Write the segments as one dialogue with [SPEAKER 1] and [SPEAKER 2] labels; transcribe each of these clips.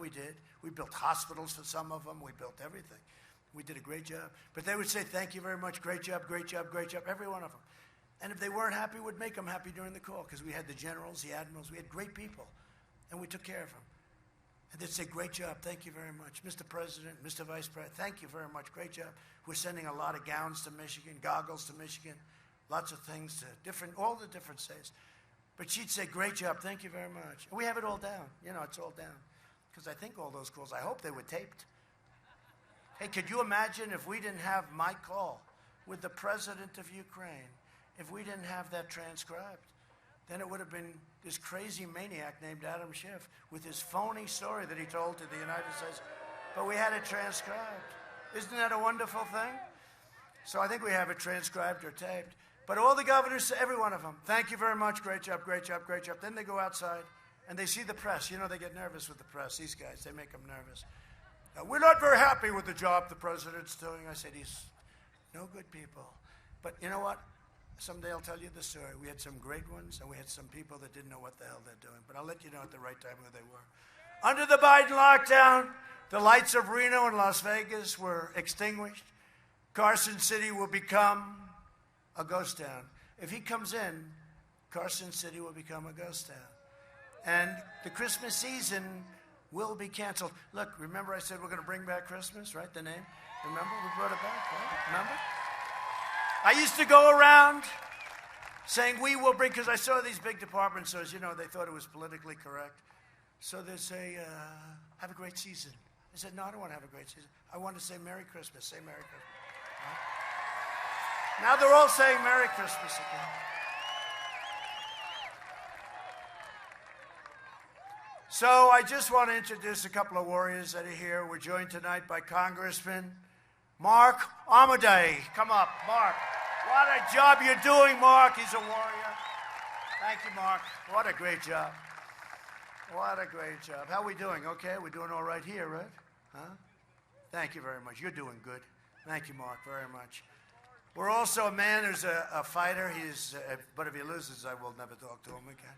[SPEAKER 1] we did. We built hospitals for some of them. We built everything. We did a great job. But they would say, thank you very much, great job, great job, great job, every one of them. And if they weren't happy, we'd make them happy during the call, because we had the generals, the admirals, we had great people, and we took care of them. And they'd say, great job, thank you very much. Mr. President, Mr. Vice President, thank you very much, great job. We're sending a lot of gowns to Michigan, goggles to Michigan, lots of things to all the different states. But she'd say, great job, thank you very much. And we have it all down. You know, it's all down. Because I think all those calls, I hope they were taped. Hey, could you imagine if we didn't have my call with the president of Ukraine, if we didn't have that transcribed? Then it would have been this crazy maniac named Adam Schiff with his phony story that he told to the United States. But we had it transcribed. Isn't that a wonderful thing? So I think we have it transcribed or taped. But all the governors, every one of them, thank you very much, great job, great job, great job. Then they go outside and they see the press. You know, they get nervous with the press. These guys, they make them nervous. We're not very happy with the job the president's doing. I said, he's no good people. But you know what? Someday I'll tell you the story. We had some great ones, and we had some people that didn't know what the hell they're doing. But I'll let you know at the right time who they were. Under the Biden lockdown, the lights of Reno and Las Vegas were extinguished. Carson City will become a ghost town. If he comes in, Carson City will become a ghost town. And the Christmas season will be canceled. Look, remember I said we're going to bring back Christmas, right? The name? Remember? We brought it back, right? Remember? I used to go around saying we will bring, because I saw these big department stores, you know, they thought it was politically correct. So they say, have a great season. I said, no, I don't want to have a great season. I want to say Merry Christmas. Say Merry Christmas. Right? Now they're all saying Merry Christmas again. So I just want to introduce a couple of warriors that are here. We're joined tonight by Congressman Mark Armadale. Come up, Mark. What a job you're doing, Mark. He's a warrior. Thank you, Mark. What a great job. What a great job. How are we doing? Okay, we're doing all right here, right? Huh? Thank you very much. You're doing good. Thank you, Mark, very much. We're also a man who's a fighter. But if he loses, I will never talk to him again.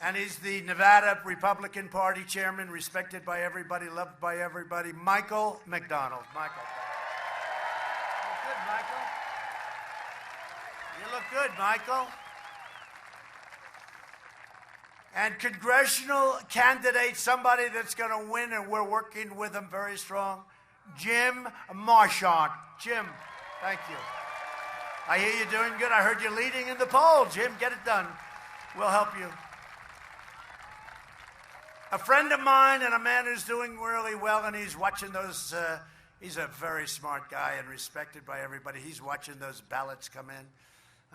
[SPEAKER 1] And he's the Nevada Republican Party chairman, respected by everybody, loved by everybody, Michael McDonald. Michael. You look good, Michael. You look good, Michael. And congressional candidate, somebody that's going to win, and we're working with him very strong, Jim Marchant. Jim, thank you. I hear you're doing good. I heard you're leading in the poll. Jim, get it done. We'll help you. A friend of mine and a man who's doing really well, and he's watching those, he's a very smart guy and respected by everybody. He's watching those ballots come in.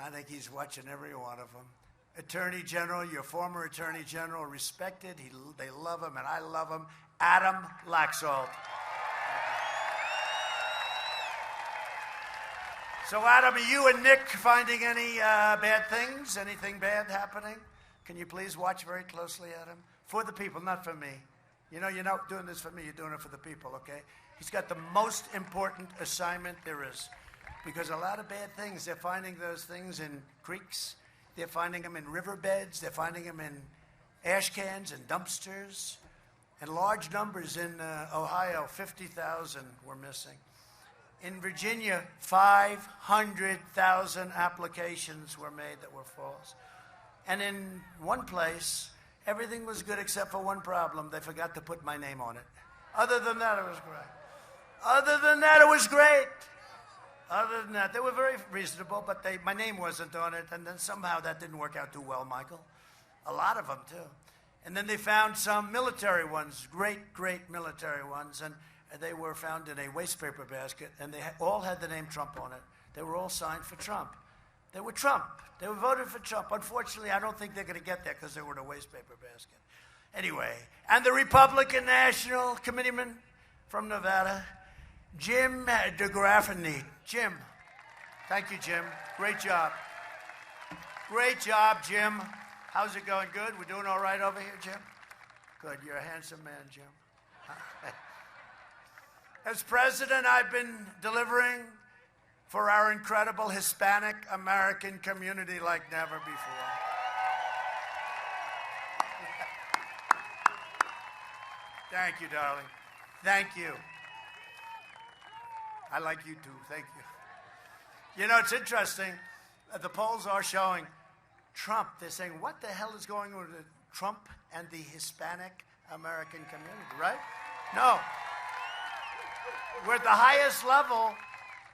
[SPEAKER 1] I think he's watching every one of them. Attorney General, your former Attorney General, respected. They love him, and I love him. Adam Laxalt. So, Adam, are you and Nick finding any bad things? Anything bad happening? Can you please watch very closely, Adam? For the people, not for me. You know, you're not doing this for me. You're doing it for the people, okay? He's got the most important assignment there is. Because a lot of bad things, they're finding those things in creeks. They're finding them in riverbeds. They're finding them in ash cans and dumpsters. And large numbers in Ohio, 50,000 were missing. In Virginia, 500,000 applications were made that were false. And in one place, everything was good except for one problem. They forgot to put my name on it. Other than that, it was great. Other than that, it was great. Other than that, they were very reasonable, but my name wasn't on it, and then somehow that didn't work out too well, Michael. A lot of them, too. And then they found some military ones, great, great military ones, and they were found in a waste paper basket, and they all had the name Trump on it. They were all signed for Trump. They were Trump. They were voted for Trump. Unfortunately, I don't think they're going to get there because they were in a waste paper basket. Anyway, and the Republican National Committeeman from Nevada, Jim DeGraffeney. Jim. Thank you, Jim. Great job. Great job, Jim. How's it going? Good? We're doing all right over here, Jim? Good. You're a handsome man, Jim. As president, I've been delivering for our incredible Hispanic American community like never before. Thank you, darling. Thank you. I like you too. Thank you. You know, it's interesting. The polls are showing Trump. They're saying, what the hell is going on with Trump and the Hispanic American community, right? No. We're at the highest level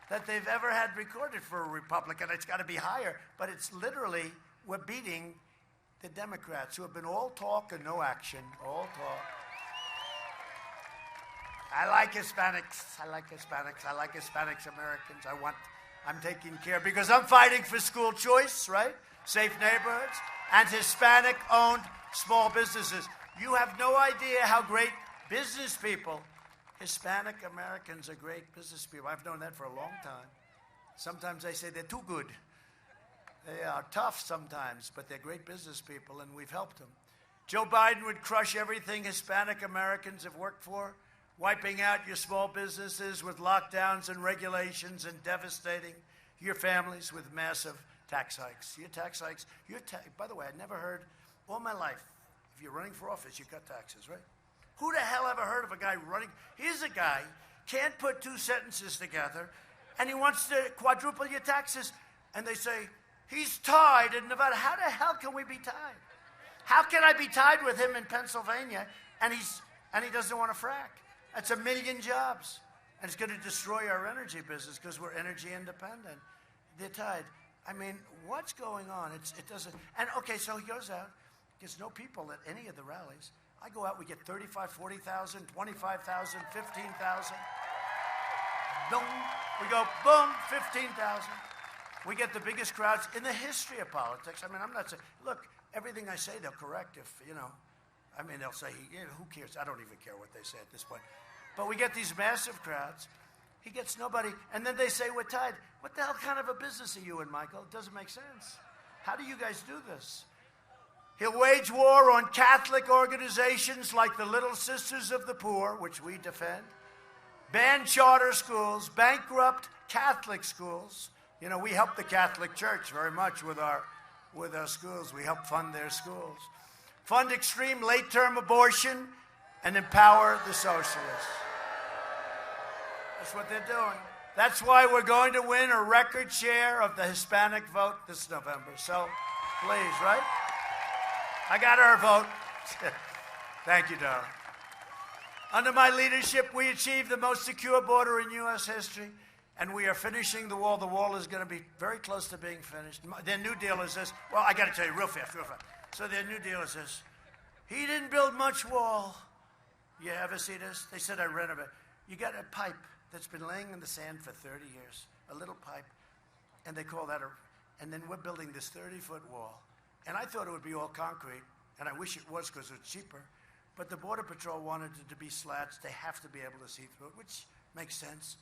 [SPEAKER 1] that they've ever had recorded for a Republican. It's got to be higher. But it's literally, we're beating the Democrats, who have been all talk and no action. All talk. I like Hispanics. I like Hispanics. I like Hispanics Americans. I'm taking care because I'm fighting for school choice, right? Safe neighborhoods and Hispanic-owned small businesses. You have no idea how great business people, Hispanic Americans are great business people. I've known that for a long time. Sometimes I say they're too good. They are tough sometimes, but they're great business people, and we've helped them. Joe Biden would crush everything Hispanic Americans have worked for, wiping out your small businesses with lockdowns and regulations and devastating your families with massive tax hikes. Your tax hikes, by the way, I never heard all my life, if you're running for office, you cut taxes, right? Who the hell ever heard of a guy running? Here's a guy, can't put two sentences together, and he wants to quadruple your taxes, and they say, he's tied in Nevada. How the hell can we be tied? How can I be tied with him in Pennsylvania, and he doesn't want to frack? That's 1 million jobs. And it's going to destroy our energy business because we're energy independent. They're tied. I mean, what's going on? It doesn't. And okay, so he goes out, gets no people at any of the rallies. I go out, we get 35, 40,000, 25,000, 15,000. Boom. We go, boom, 15,000. We get the biggest crowds in the history of politics. I mean, I'm not saying, look, everything I say, they'll correct if, I mean, they'll say, who cares? I don't even care what they say at this point. But we get these massive crowds. He gets nobody. And then they say, we're tied. What the hell kind of a business are you in, Michael? It doesn't make sense. How do you guys do this? He'll wage war on Catholic organizations like the Little Sisters of the Poor, which we defend, ban charter schools, bankrupt Catholic schools. You know, we help the Catholic Church very much with our schools. We help fund their schools. Fund extreme late-term abortion and empower the socialists. That's what they're doing. That's why we're going to win a record share of the Hispanic vote this November. So, please, right? I got our vote. Thank you, darling. Under my leadership, we achieved the most secure border in U.S. history, and we are finishing the wall. The wall is going to be very close to being finished. Their new deal is this. Well, I got to tell you real fast. So their new deal is this. He didn't build much wall. You ever see this? They said I renovated. You got a pipe that's been laying in the sand for 30 years, a little pipe, and they call that and then we're building this 30-foot wall. And I thought it would be all concrete, and I wish it was because it's cheaper. But the Border Patrol wanted it to be slats. They have to be able to see through it, which makes sense.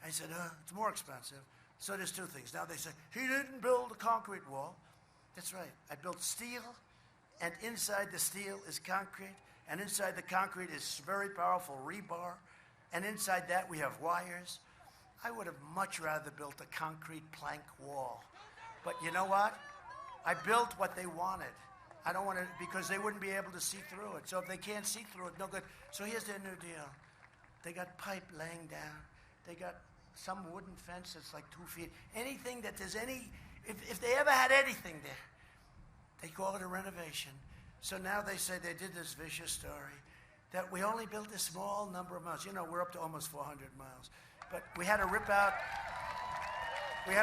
[SPEAKER 1] I said, it's more expensive. So there's two things. Now they say, he didn't build a concrete wall. That's right. I built steel, and inside the steel is concrete, and inside the concrete is very powerful rebar, and inside that we have wires. I would have much rather built a concrete plank wall. But you know what? I built what they wanted. I don't want to, because they wouldn't be able to see through it. So if they can't see through it, no good. So here's their new deal. They got pipe laying down. They got some wooden fence that's like 2 feet. Anything that there's any, if they ever had anything there, they call it a renovation. So now they say they did this vicious story that we only built a small number of miles. You know, we're up to almost 400 miles. But we had to rip out. We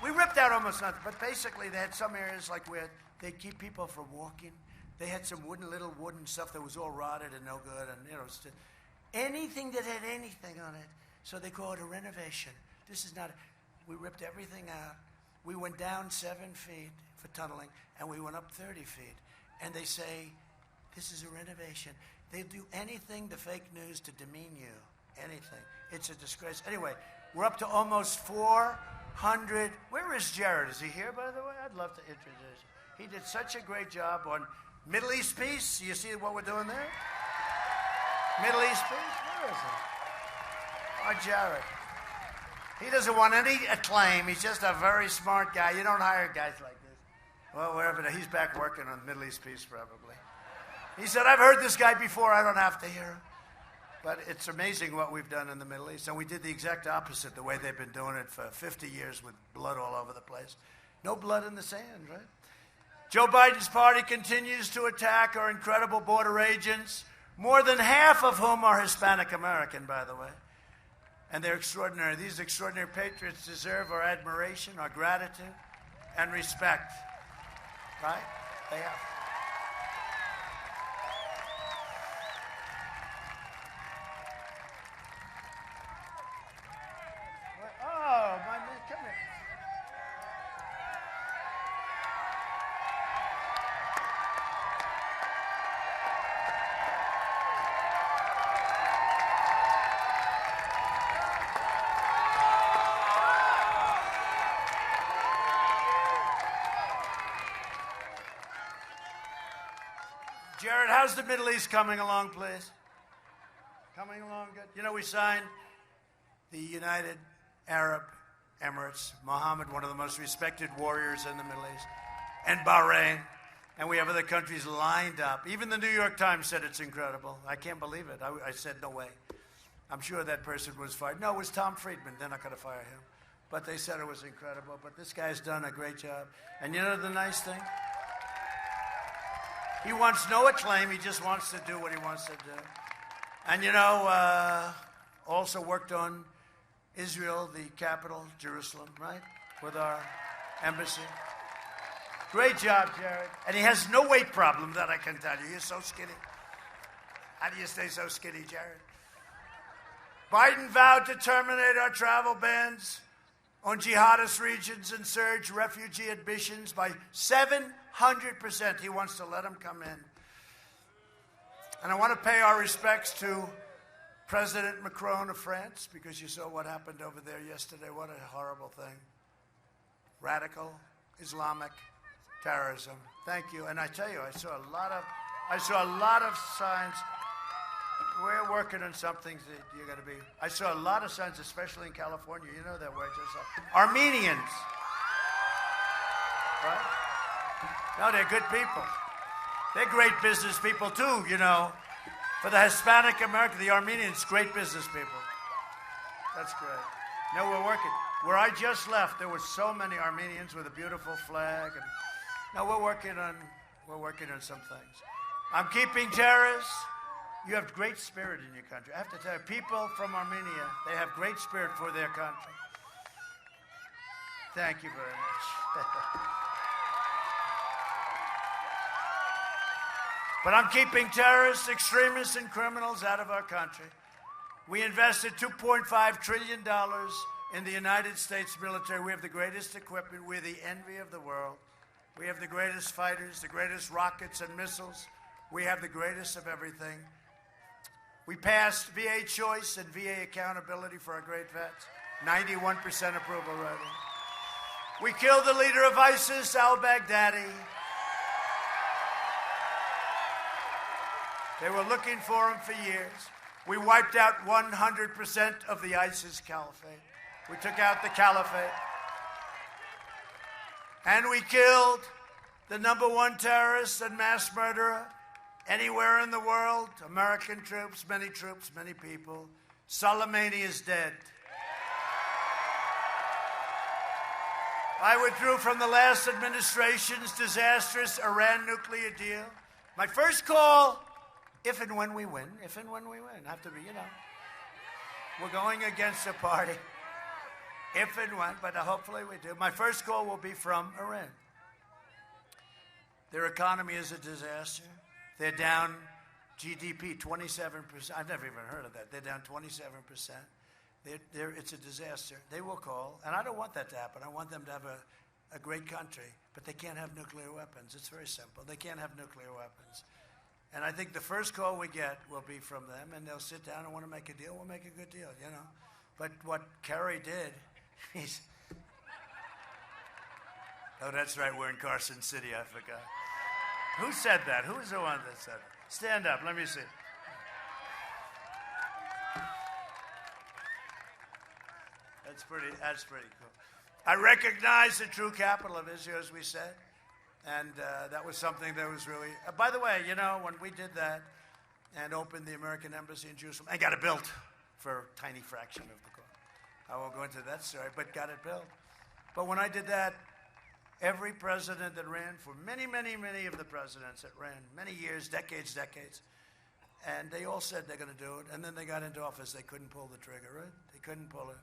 [SPEAKER 1] ripped out almost nothing. But basically, they had some areas like where they'd keep people from walking. They had some little wooden stuff that was all rotted and no good. And, anything that had anything on it. So they call it a renovation. This is not, we ripped everything out. We went down 7 feet for tunneling, and we went up 30 feet. And they say, this is a renovation. They do anything, the fake news, to demean you. Anything. It's a disgrace. Anyway, we're up to almost 400. Where is Jared? Is he here, by the way? I'd love to introduce you. He did such a great job on Middle East peace. You see what we're doing there? Middle East peace? Where is he? Oh, Jared. He doesn't want any acclaim. He's just a very smart guy. You don't hire guys like this. Well, wherever. He's back working on Middle East peace, probably. He said, I've heard this guy before. I don't have to hear him. But it's amazing what we've done in the Middle East. And we did the exact opposite, the way they've been doing it for 50 years with blood all over the place. No blood in the sand, right? Joe Biden's party continues to attack our incredible border agents, more than half of whom are Hispanic American, by the way. And they're extraordinary. These extraordinary patriots deserve our admiration, our gratitude, and respect. Right? They have. Oh, my man, come here. Jared, how's the Middle East coming along, please? Coming along good? You know, we signed the United Arab Emirates, Mohammed, one of the most respected warriors in the Middle East, and Bahrain, and we have other countries lined up. Even the New York Times said it's incredible. I can't believe it. I said, no way. I'm sure that person was fired. No, it was Tom Friedman. They're not going to fire him. But they said it was incredible. But this guy's done a great job. And you know the nice thing? He wants no acclaim. He just wants to do what he wants to do. And, you know, also worked on Israel, the capital, Jerusalem, right, with our embassy. Great job, Jared. And he has no weight problem, that I can tell you. He's so skinny. How do you stay so skinny, Jared? Biden vowed to terminate our travel bans on jihadist regions and surge refugee admissions by 700%. He wants to let them come in. And I want to pay our respects to President Macron of France, because you saw what happened over there yesterday. What a horrible thing. Radical Islamic terrorism. Thank you. And I tell you, I saw a lot of signs. We're working on some things that you're going to be. I saw a lot of signs, especially in California. You know that word yourself. Armenians. Right? No, they're good people. They're great business people too, you know. For the Hispanic American, the Armenians, great business people. That's great. No, we're working. Where I just left, there were so many Armenians with a beautiful flag. And, no, we're working on some things. I'm keeping terrorists. You have great spirit in your country. I have to tell you, people from Armenia, they have great spirit for their country. Thank you very much. But I'm keeping terrorists, extremists, and criminals out of our country. We invested $2.5 trillion in the United States military. We have the greatest equipment. We're the envy of the world. We have the greatest fighters, the greatest rockets and missiles. We have the greatest of everything. We passed VA choice and VA accountability for our great vets. 91% approval rating. We killed the leader of ISIS, al-Baghdadi. They were looking for him for years. We wiped out 100% of the ISIS caliphate. We took out the caliphate. And we killed the #1 terrorist and mass murderer anywhere in the world. American troops, many people. Soleimani is dead. I withdrew from the last administration's disastrous Iran nuclear deal. My first call, if and when we win, have to be, you know. We're going against a party. If and when, but hopefully we do. My first call will be from Iran. Their economy is a disaster. They're down GDP 27%. I've never even heard of that. They're down 27%. It's a disaster. They will call, and I don't want that to happen. I want them to have a great country, but they can't have nuclear weapons. It's very simple. They can't have nuclear weapons. And I think the first call we get will be from them, and they'll sit down and want to make a deal. We'll make a good deal, you know. But what Kerry did, he's... Oh, that's right, we're in Carson City, I forgot. Who said that? Who's the one that said it? Stand up, let me see. That's pretty cool. I recognize the true capital of Israel, as we said, And that was something that was really, by the way, you know, when we did that and opened the American Embassy in Jerusalem, and got it built for a tiny fraction of the cost. I won't go into that story, but got it built. But when I did that, every president that ran, for many, many, many of the presidents that ran, many years, decades, and they all said they're going to do it, and then they got into office, they couldn't pull the trigger, right? They couldn't pull it.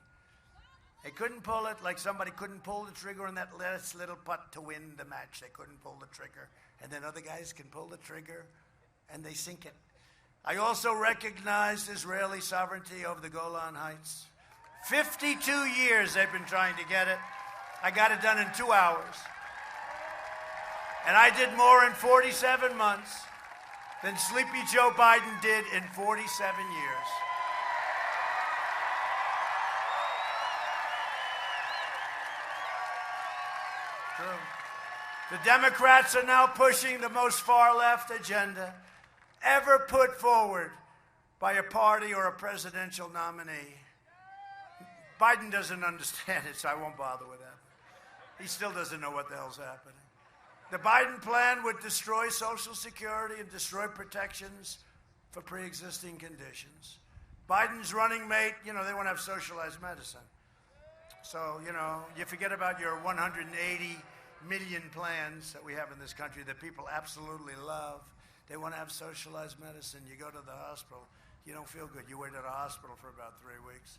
[SPEAKER 1] They couldn't pull it like somebody couldn't pull the trigger on that last little putt to win the match. They couldn't pull the trigger. And then other guys can pull the trigger, and they sink it. I also recognized Israeli sovereignty over the Golan Heights. 52 years they've been trying to get it. I got it done in 2 hours. And I did more in 47 months than Sleepy Joe Biden did in 47 years. True. The Democrats are now pushing the most far-left agenda ever put forward by a party or a presidential nominee. Biden doesn't understand it, so I won't bother with that. He still doesn't know what the hell's happening. The Biden plan would destroy Social Security and destroy protections for pre-existing conditions. Biden's running mate, you know, they want to have socialized medicine. So, you know, you forget about your 180 million plans that we have in this country that people absolutely love. They want to have socialized medicine. You go to the hospital, you don't feel good. You wait at a hospital for about 3 weeks.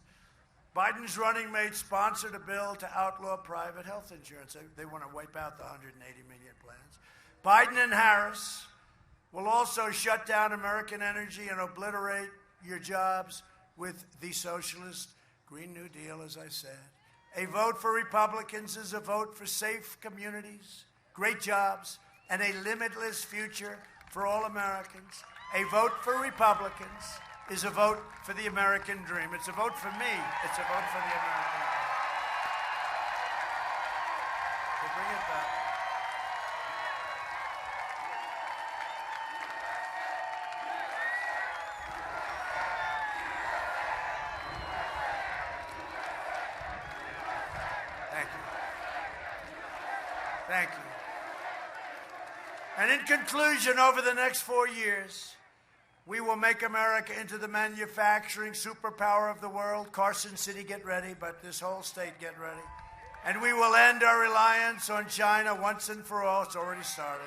[SPEAKER 1] Biden's running mate sponsored a bill to outlaw private health insurance. They want to wipe out the 180 million plans. Biden and Harris will also shut down American energy and obliterate your jobs with the socialist Green New Deal, as I said. A vote for Republicans is a vote for safe communities, great jobs, and a limitless future for all Americans. A vote for Republicans is a vote for the American dream. It's a vote for me. It's a vote for the American dream. So bring it back. Thank you. Thank you. And in conclusion, over the next 4 years, we will make America into the manufacturing superpower of the world. Carson City, get ready, but this whole state, get ready. And we will end our reliance on China once and for all. It's already started.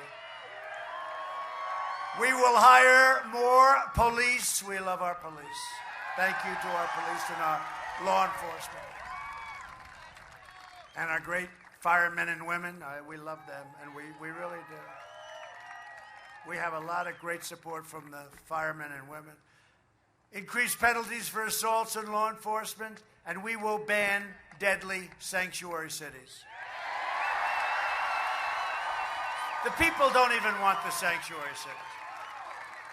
[SPEAKER 1] We will hire more police. We love our police. Thank you to our police and our law enforcement. And our great firemen and women. We love them, and we really do. We have a lot of great support from the firemen and women. Increase penalties for assaults on law enforcement, and we will ban deadly sanctuary cities. The people don't even want the sanctuary cities.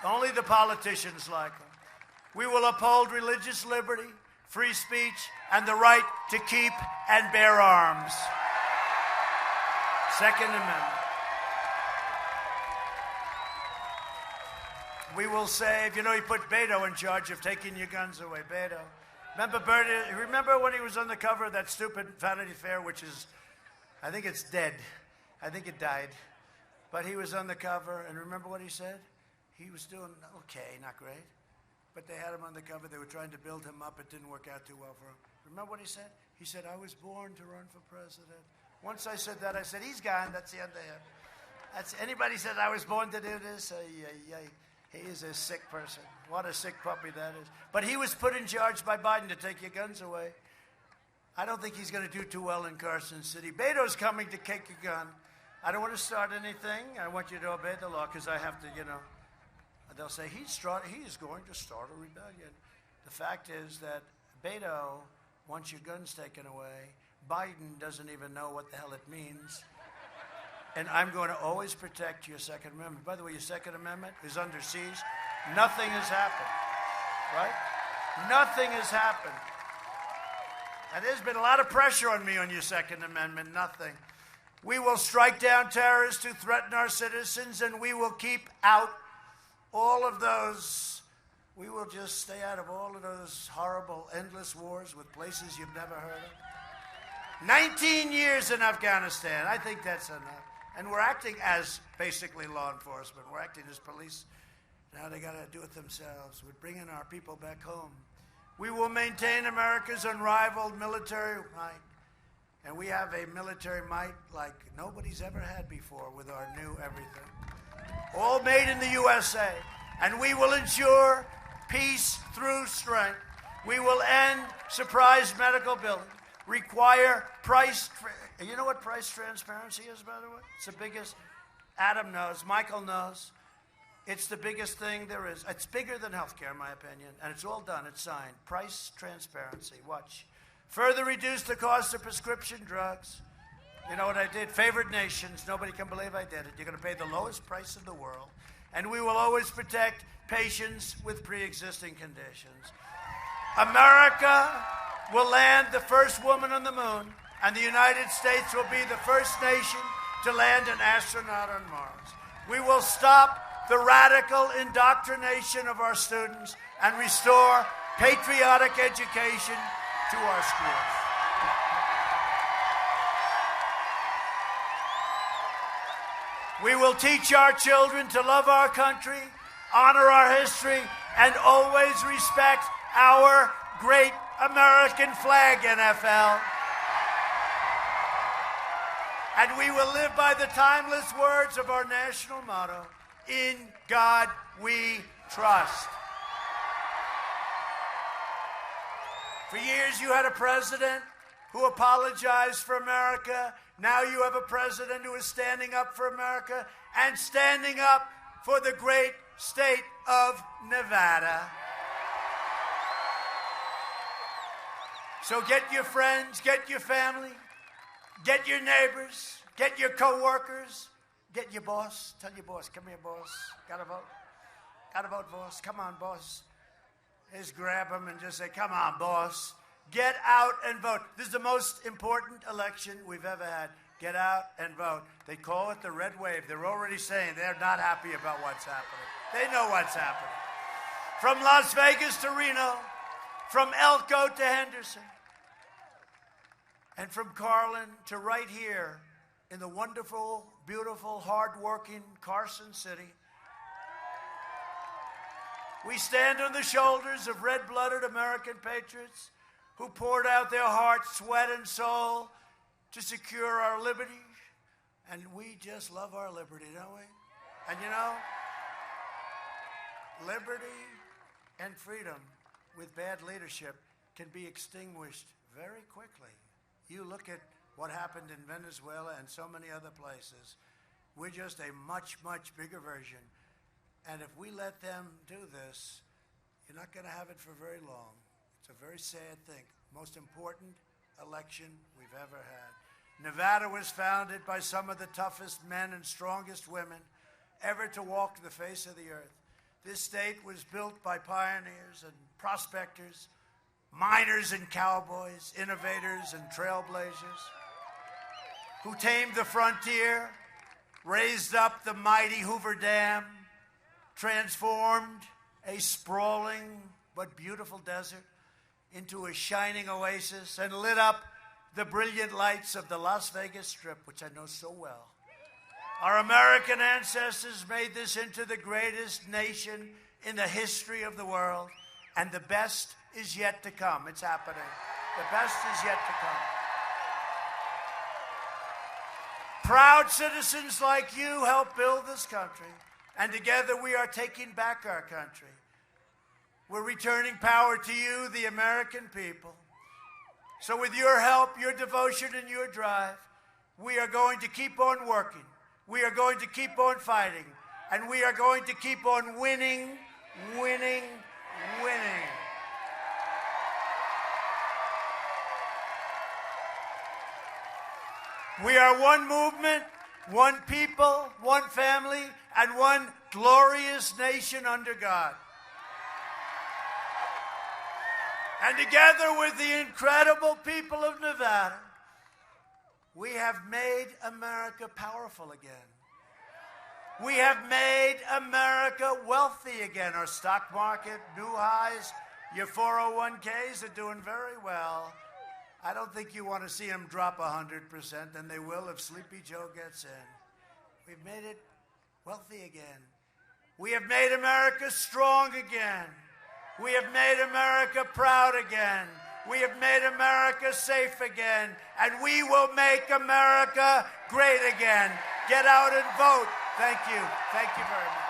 [SPEAKER 1] Only the politicians like them. We will uphold religious liberty, free speech, and the right to keep and bear arms. Second Amendment. We will save, you know, he put Beto in charge of taking your guns away. Beto. Remember when he was on the cover of that stupid Vanity Fair, which is, I think it's dead. I think it died. But he was on the cover, and remember what he said? He was doing okay, not great. But they had him on the cover. They were trying to build him up. It didn't work out too well for him. Remember what he said? He said, I was born to run for president. Once I said that, I said, he's gone. That's the end of him. Anybody said I was born to do this? He is a sick person. What a sick puppy that is. But he was put in charge by Biden to take your guns away. I don't think he's going to do too well in Carson City. Beto's coming to take your gun. I don't want to start anything. I want you to obey the law because I have to, you know. They'll say, he is going to start a rebellion. The fact is that Beto wants your guns taken away. Biden doesn't even know what the hell it means. And I'm going to always protect your Second Amendment. By the way, your Second Amendment is under siege. Nothing has happened, right? Nothing has happened. And there's been a lot of pressure on me on your Second Amendment. Nothing. We will strike down terrorists who threaten our citizens, and we will keep out all of those. We will just stay out of all of those horrible, endless wars with places you've never heard of. 19 years in Afghanistan. I think that's enough. And we're acting as basically law enforcement. We're acting as police. Now they got to do it themselves. We're bringing our people back home. We will maintain America's unrivaled military might. And we have a military might like nobody's ever had before with our new everything. All made in the USA. And we will ensure peace through strength. We will end surprise medical billing. Require price. You know what price transparency is, by the way? It's the biggest. Adam knows. Michael knows. It's the biggest thing there is. It's bigger than healthcare, in my opinion. And it's all done. It's signed. Price transparency. Watch. Further reduce the cost of prescription drugs. You know what I did? Favored nations. Nobody can believe I did it. You're going to pay the lowest price in the world. And we will always protect patients with pre-existing conditions. America will land the first woman on the moon. And the United States will be the first nation to land an astronaut on Mars. We will stop the radical indoctrination of our students and restore patriotic education to our schools. We will teach our children to love our country, honor our history, and always respect our great American flag, NFL. And we will live by the timeless words of our national motto, in God we trust. For years you had a president who apologized for America. Now you have a president who is standing up for America and standing up for the great state of Nevada. So get your friends, get your family, get your neighbors, get your co-workers, get your boss. Tell your boss, come here, boss. Gotta vote. Gotta vote, boss. Come on, boss. Just grab him and just say, come on, boss. Get out and vote. This is the most important election we've ever had. Get out and vote. They call it the red wave. They're already saying they're not happy about what's happening. They know what's happening. From Las Vegas to Reno, from Elko to Henderson, and from Carlin to right here in the wonderful, beautiful, hard-working Carson City. We stand on the shoulders of red-blooded American patriots who poured out their heart, sweat, and soul to secure our liberty. And we just love our liberty, don't we? And you know, liberty and freedom with bad leadership can be extinguished very quickly. You look at what happened in Venezuela and so many other places. We're just a much, much bigger version. And if we let them do this, you're not going to have it for very long. It's a very sad thing. Most important election we've ever had. Nevada was founded by some of the toughest men and strongest women ever to walk the face of the earth. This state was built by pioneers and prospectors, miners and cowboys, innovators and trailblazers, who tamed the frontier, raised up the mighty Hoover Dam, transformed a sprawling but beautiful desert into a shining oasis, and lit up the brilliant lights of the Las Vegas Strip, which I know so well. Our American ancestors made this into the greatest nation in the history of the world, and the best is yet to come. It's happening. The best is yet to come. Proud citizens like you help build this country, and together we are taking back our country. We're returning power to you, the American people. So with your help, your devotion, and your drive, we are going to keep on working. We are going to keep on fighting. And we are going to keep on winning, winning, winning. We are one movement, one people, one family, and one glorious nation under God. And together with the incredible people of Nevada, we have made America powerful again. We have made America wealthy again. Our stock market, new highs. Your 401ks are doing very well. I don't think you want to see them drop 100%, and they will if Sleepy Joe gets in. We've made it wealthy again. We have made America strong again. We have made America proud again. We have made America safe again. And we will make America great again. Get out and vote. Thank you. Thank you very much.